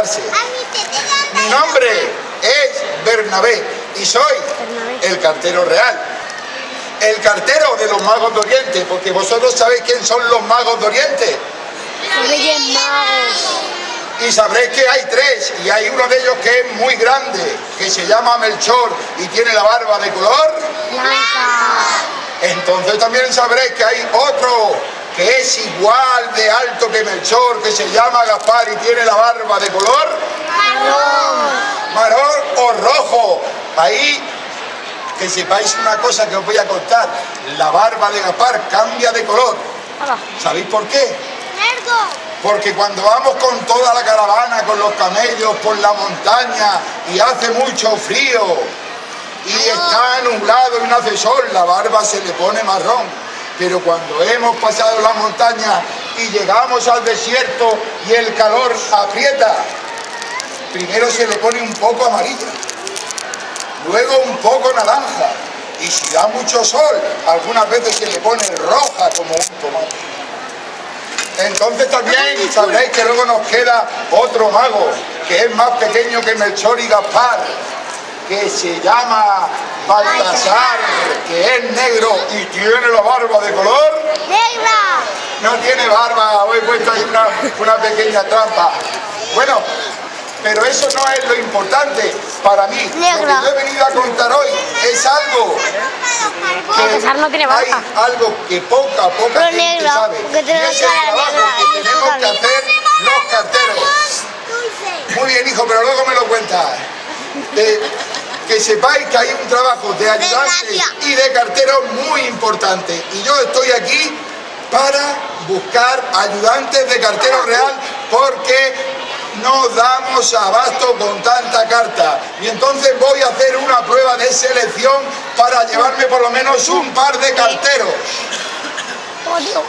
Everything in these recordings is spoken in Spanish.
presentarse. Mi nombre es Bernabé y soy el cartero real. El cartero de los magos de Oriente, porque vosotros sabéis quién son los magos de Oriente. Los Reyes Magos. Y sabréis que hay tres, y hay uno de ellos que es muy grande, que se llama Melchor y tiene la barba de color blanca. Entonces también sabréis que hay otro que es igual de alto que Melchor, que se llama Gaspar y tiene la barba de color marrón o rojo. Ahí, que sepáis una cosa que os voy a contar, la barba de Gaspar cambia de color. ¿Sabéis por qué? Porque cuando vamos con toda la caravana, con los camellos por la montaña y hace mucho frío y está nublado y no hace sol, la barba se le pone marrón. Pero cuando hemos pasado la montaña y llegamos al desierto y el calor aprieta, primero se le pone un poco amarilla, luego un poco naranja, y si da mucho sol, algunas veces se le pone roja como un tomate. Entonces también sabréis que luego nos queda otro mago, que es más pequeño que Melchor y Gaspar, que se llama Baltasar, que es negro y tiene la barba de color ¡negra! No tiene barba, hoy he puesto ahí una pequeña trampa. Bueno, pero eso no es lo importante para mí. Negra. Lo que yo he venido a contar hoy es algo Baltasar no tiene barba. hay algo que poca Pero gente negra, sabe. porque Y tiene es el cara trabajo negra, que y tenemos que toca hacer los carteros. Muy bien, hijo, pero luego me lo cuentas. Que sepáis que hay un trabajo de ayudante y de cartero muy importante. Y yo estoy aquí para buscar ayudantes de cartero real porque no damos abasto con tanta carta. Y entonces voy a hacer una prueba de selección para llevarme por lo menos un par de carteros. Toma, tío.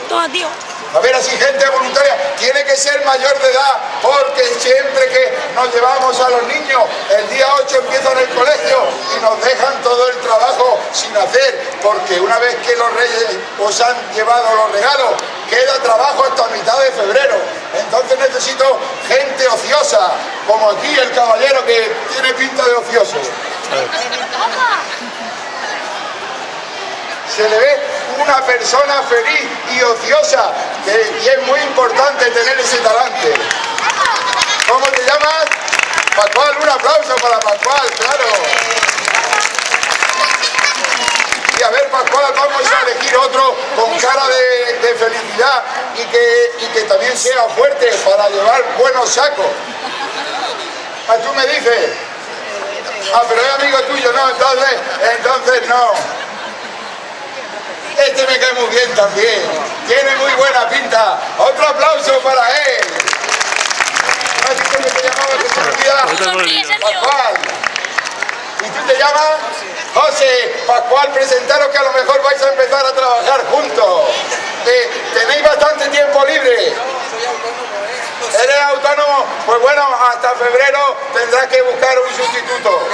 Toma, tío. A ver, así gente voluntaria, tiene que ser mayor de edad, porque siempre que nos llevamos a los niños, el día 8 empiezan el colegio y nos dejan todo el trabajo sin hacer, porque una vez que los reyes os han llevado los regalos, queda trabajo hasta mitad de febrero. Entonces necesito gente ociosa, como aquí el caballero que tiene pinta de ocioso. Se le ve una persona feliz y ociosa, y es muy importante tener ese talante. ¿Cómo te llamas? Pascual, un aplauso para Pascual, claro. Y a ver, Pascual, vamos a elegir otro con cara de felicidad y que también sea fuerte para llevar buenos sacos. Ah, tú me dices. Ah, pero es amigo tuyo, ¿no? Entonces no. Este me cae muy bien también, tiene muy buena pinta. Otro aplauso para él. ¿Has dicho que te llamabas, que se me olvida? Pascual. ¿Y tú te llamas? José. Pascual, presentaros que a lo mejor vais a empezar a trabajar juntos. ¿Tenéis bastante tiempo libre? ¿Eres autónomo? Pues bueno, hasta febrero tendrás que buscar un sustituto.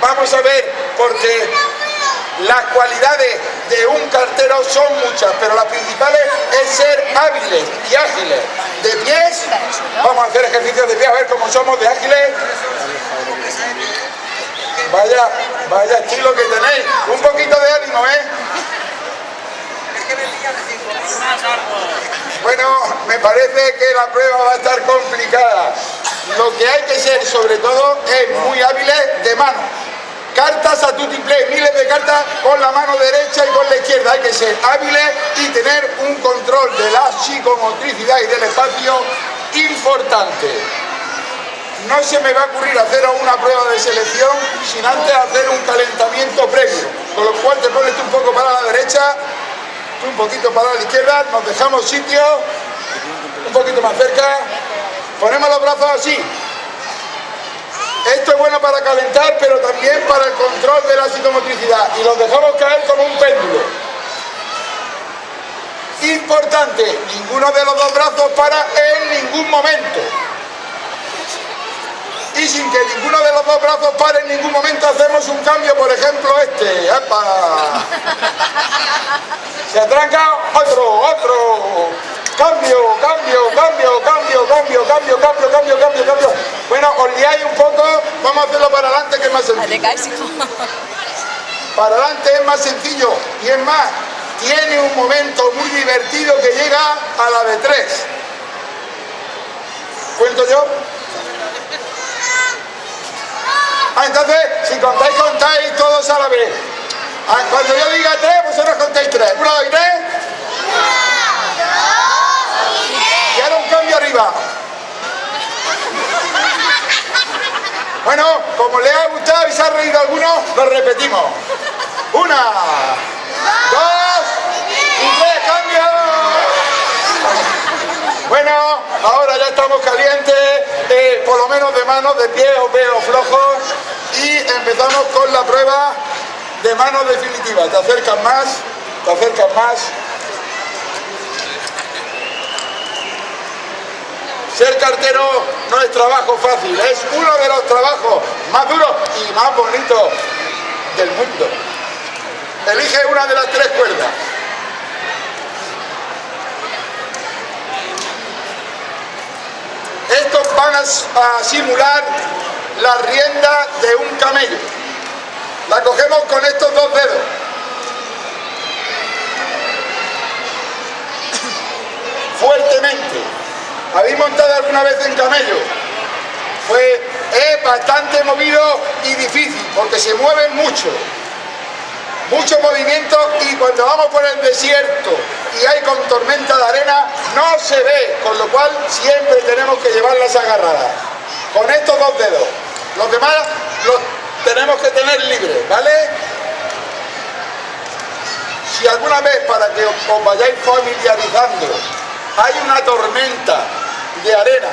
Vamos a ver, porque las cualidades de un cartero son muchas, pero las principales es ser hábiles y ágiles. De pies, vamos a hacer ejercicios de pie, a ver cómo somos de ágiles. Vaya estilo que tenéis. Un poquito de ánimo, ¿eh? Bueno, me parece que la prueba va a estar complicada. Lo que hay que ser, sobre todo, es muy hábiles de mano. Cartas a tutiplé, miles de cartas con la mano derecha y con la izquierda. Hay que ser hábiles y tener un control de la psicomotricidad y del espacio importante. No se me va a ocurrir hacer una prueba de selección sin antes hacer un calentamiento previo. Con lo cual te pones tú un poco para la derecha, tú un poquito para la izquierda, nos dejamos sitio, un poquito más cerca, ponemos los brazos así. Esto es bueno para calentar, pero también para el control de la psicomotricidad. Y los dejamos caer como un péndulo. Importante, ninguno de los dos brazos para en ningún momento. Y sin que ninguno de los dos brazos pare en ningún momento, hacemos un cambio, por ejemplo este. ¡Epa! Se atranca, otro. Cambio. más sencillo. Para adelante es más sencillo. Y es más, tiene un momento muy divertido que llega a la de 3. ¿Cuento yo? Entonces, si contáis, contáis todos a la vez. Cuando yo diga 3, vosotros contáis 3. 1, 2 y 3. 1, 2 y 3. Y ahora un cambio arriba. Bueno, como les ha gustado y se ha reído alguno, lo repetimos. 1, 2 y 3, cambio. Bueno, ahora ya estamos calientes, por lo menos de manos, de pie os veo flojos. Y empezamos con la prueba de manos definitiva. Te acercas más, te acercas más. Ser cartero no es trabajo fácil, es uno de los trabajos más duros y más bonitos del mundo. Elige una de las 3 cuerdas. Estos van a simular la rienda de un camello. La cogemos con estos 2 dedos. Fuertemente. ¿Habéis montado alguna vez en camello? Pues es bastante movido y difícil porque se mueven mucho. Mucho movimiento, y cuando vamos por el desierto y hay con tormenta de arena no se ve, con lo cual siempre tenemos que llevarlas agarradas con estos 2 dedos. Los demás los tenemos que tener libres, ¿vale? Si alguna vez, para que os vayáis familiarizando, hay una tormenta de arena,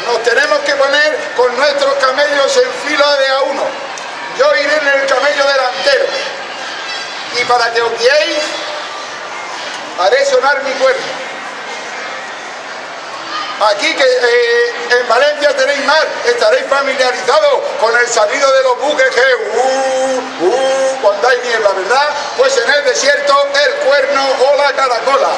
nos tenemos que poner con nuestros camellos en fila de a 1. Yo iré en el camello delantero. Y para que os guiéis, haré sonar mi cuerno. Aquí que en Valencia tenéis mar, estaréis familiarizados con el sonido de los buques que cuando hay niebla, ¿verdad? Pues en el desierto el cuerno o la caracola.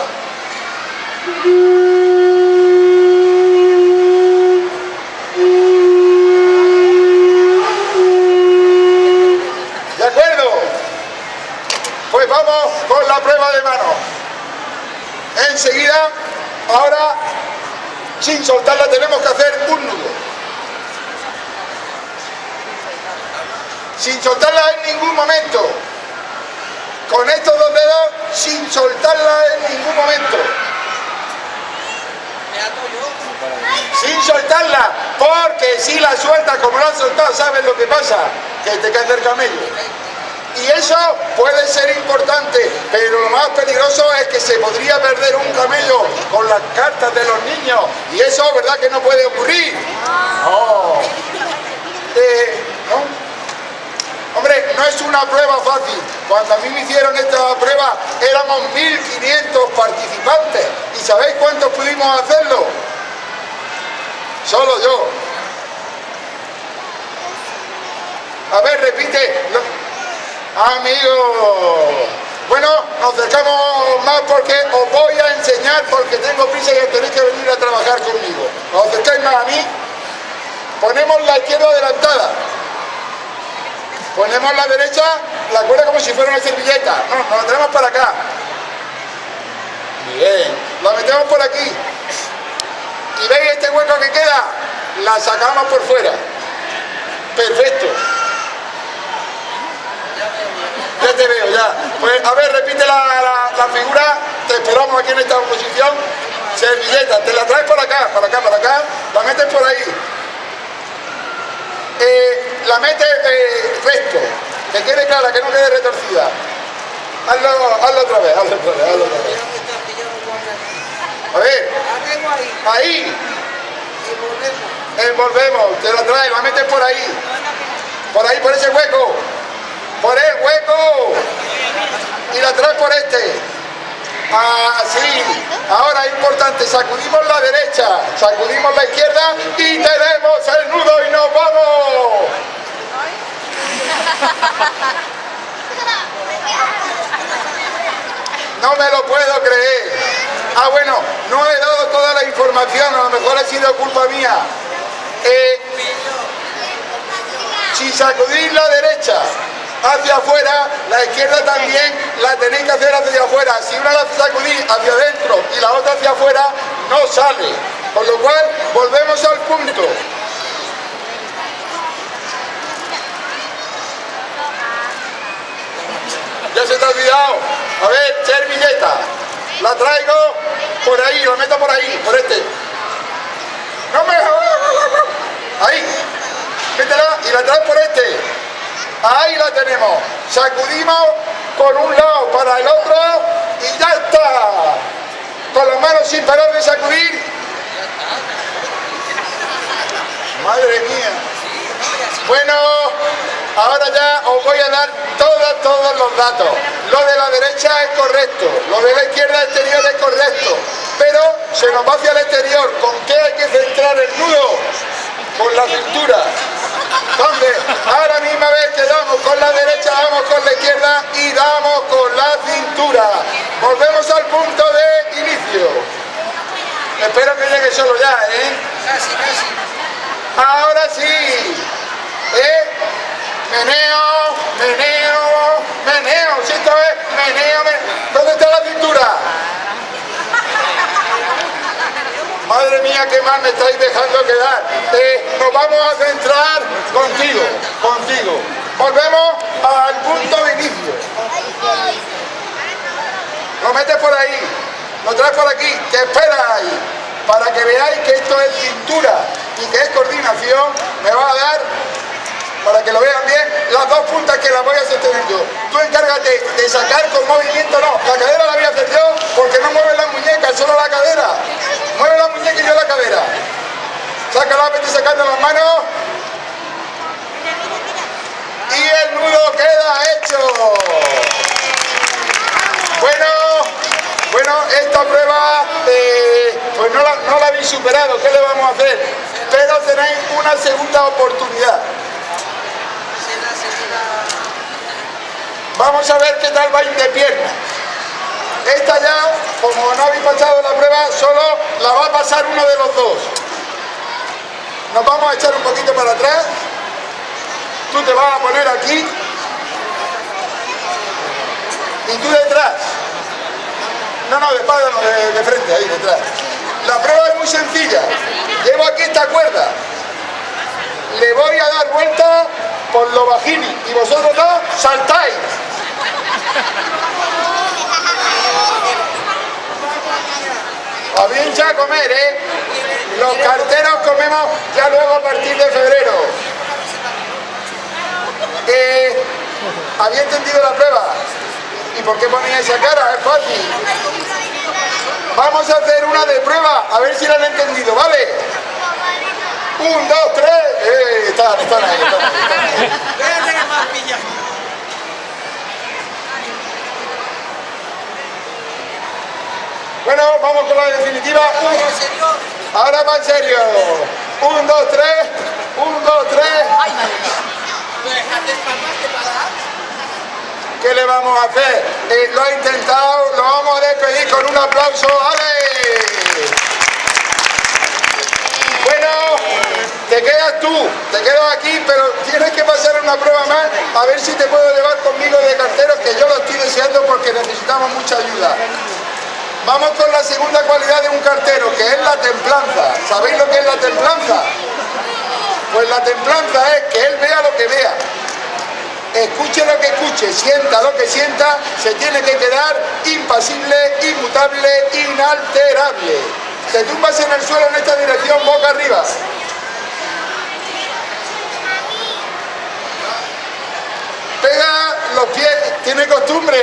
¿De acuerdo? Pues vamos con la prueba de mano. Enseguida, ahora, sin soltarla, tenemos que hacer un nudo. Sin soltarla en ningún momento. Con estos 2 dedos, sin soltarla en ningún momento. Sin soltarla, porque si la sueltas como la has soltado, ¿sabes lo que pasa? Que te cae del camello. Y eso puede ser importante, pero lo más peligroso es que se podría perder un camello con las cartas de los niños. Y eso, ¿verdad que no puede ocurrir? No. ¿No? Hombre, no es una prueba fácil. Cuando a mí me hicieron esta prueba, éramos 1500 participantes. ¿Y sabéis cuántos pudimos hacerlo? Solo yo. A ver, repite. Amigos, bueno, nos acercamos más porque os voy a enseñar, porque tengo prisa y tenéis que venir a trabajar conmigo. Os acercáis más a mí. Ponemos la izquierda adelantada, ponemos la derecha, la cuerda como si fuera una servilleta. No, nos la tenemos para acá. Bien, la metemos por aquí. ¿Y veis este hueco que queda? La sacamos por fuera. Perfecto. Ya te veo, ya. Pues a ver, repite la figura. Te esperamos aquí en esta posición. Servilleta, te la traes por acá, la metes por ahí. La metes recto, que quede clara, que no quede retorcida. Hazlo otra vez. A ver, ahí. Envolvemos, te la traes, la metes por ahí, por ese hueco. Por el hueco y la traes por este. Así. Ahora es importante, sacudimos la derecha, sacudimos la izquierda y tenemos el nudo y nos vamos. No me lo puedo creer. Bueno, no he dado toda la información, a lo mejor ha sido culpa mía. Si sacudís la derecha hacia afuera, la izquierda también la tenéis que hacer hacia afuera. Si una la sacudís hacia adentro y la otra hacia afuera, no sale. Con lo cual, volvemos al punto. Ya se te ha olvidado. A ver, servilleta. La traigo por ahí, la meto por ahí, por este. No me... Ahí. Métela y la traes por este. Ahí la tenemos. Sacudimos con un lado para el otro y ya está. Con las manos sin parar de sacudir. Madre mía. Bueno, ahora ya os voy a dar todos los datos. Lo de la derecha es correcto, lo de la izquierda exterior es correcto, pero se nos va hacia el exterior. ¿Con qué hay que centrar el nudo? Con la cintura. Entonces, ahora misma vez que damos con la derecha, damos con la izquierda y damos con la cintura. Volvemos al punto de inicio. Espero que llegue solo ya, ¿eh? Casi. Ahora sí. Meneo. Si esto es meneo. ¿Dónde está la cintura? Madre mía, qué mal me estáis dejando quedar. Nos vamos a centrar contigo. Volvemos al punto de inicio. Lo metes por ahí, lo traes por aquí, te esperas ahí, para que veáis que esto es cintura y que es coordinación. Me va a dar, para que lo vean bien, las dos puntas que las voy a sostener yo. Tú encárgate de sacar con movimiento, no, la cadera la voy a hacer yo, porque no mueves la muñeca, solo la cadera. Mueve la muñeca y yo la cadera. Sácala, vete sacando las manos. Y el nudo queda hecho. Bueno, esta prueba pues no la habéis superado. ¿Qué le vamos a hacer? Pero tenéis una segunda oportunidad. Vamos a ver qué tal vais de pierna. Esta ya, como no habéis pasado la prueba, solo la va a pasar uno de los dos. Nos vamos a echar un poquito para atrás. Tú te vas a poner aquí. Y tú detrás. No, de espalda, no, de frente, ahí detrás. La prueba es muy sencilla. Llevo aquí esta cuerda. Le voy a dar vuelta por los bajini y vosotros dos saltáis. A bien ya comer, ¿eh? Los carteros comemos ya luego a partir de febrero. ¿Había entendido la prueba? ¿Y por qué ponía esa cara? Es fácil. Vamos a hacer una de prueba, a ver si la han entendido, ¿vale? 1, 2, 3. Están ahí. Bueno, vamos con la definitiva. Ahora va en serio. 1, 2, 3. 1, 2, 3. ¿Qué le vamos a hacer? Lo ha intentado, lo vamos a despedir con un aplauso. ¡Ale! Bueno, te quedas tú, te quedas aquí, pero tienes que pasar una prueba más, a ver si te puedo llevar conmigo de carteros, que yo lo estoy deseando porque necesitamos mucha ayuda. Vamos con la segunda cualidad de un cartero, que es la templanza. ¿Sabéis lo que es la templanza? Pues la templanza es que él vea lo que vea, escuche lo que escuche, sienta lo que sienta, se tiene que quedar impasible, inmutable, inalterable. Te tumbas en el suelo en esta dirección, boca arriba. Pega los pies, tiene costumbre,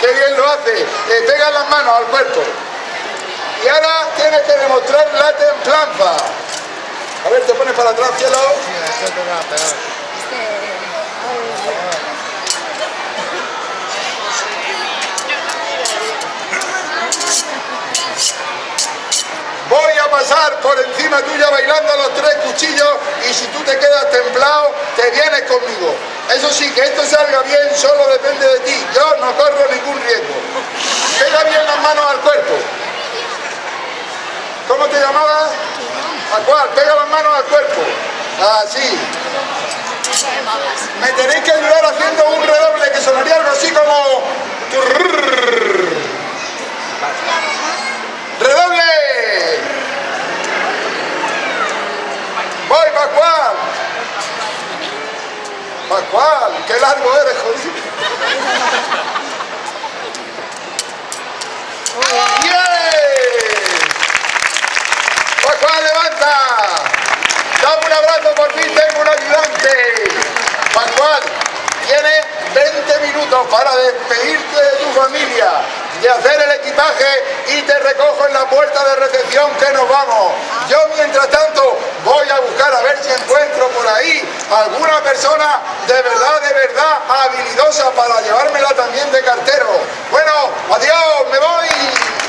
qué bien lo hace. Pega las manos al cuerpo. Y ahora tienes que demostrar la templanza. A ver, te pones para atrás, cielo. Voy a pasar por encima tuya bailando los 3 cuchillos y si tú te quedas templado, te vienes conmigo. Eso sí, que esto salga bien solo depende de ti. Yo no corro ningún riesgo. Pega bien las manos al cuerpo. ¿Cómo te llamabas? ¿A cuál? Pega las manos al cuerpo. Así. Me tenéis que ayudar haciendo un redoble que sonaría algo así como... ¡Redoble! ¡Voy, Pascual! ¡Pascual! ¡Qué largo eres, joder! ¡Bien! ¡Pascual, levanta! ¡Dame un abrazo, por fin tengo un ayudante! Pascual, tienes 20 minutos para despedirte de tu familia, de hacer el equipaje y te recojo en la puerta de recepción que nos vamos. Yo, mientras tanto, voy a buscar a ver si encuentro por ahí alguna persona de verdad habilidosa para llevármela también de cartero. Bueno, adiós, me voy.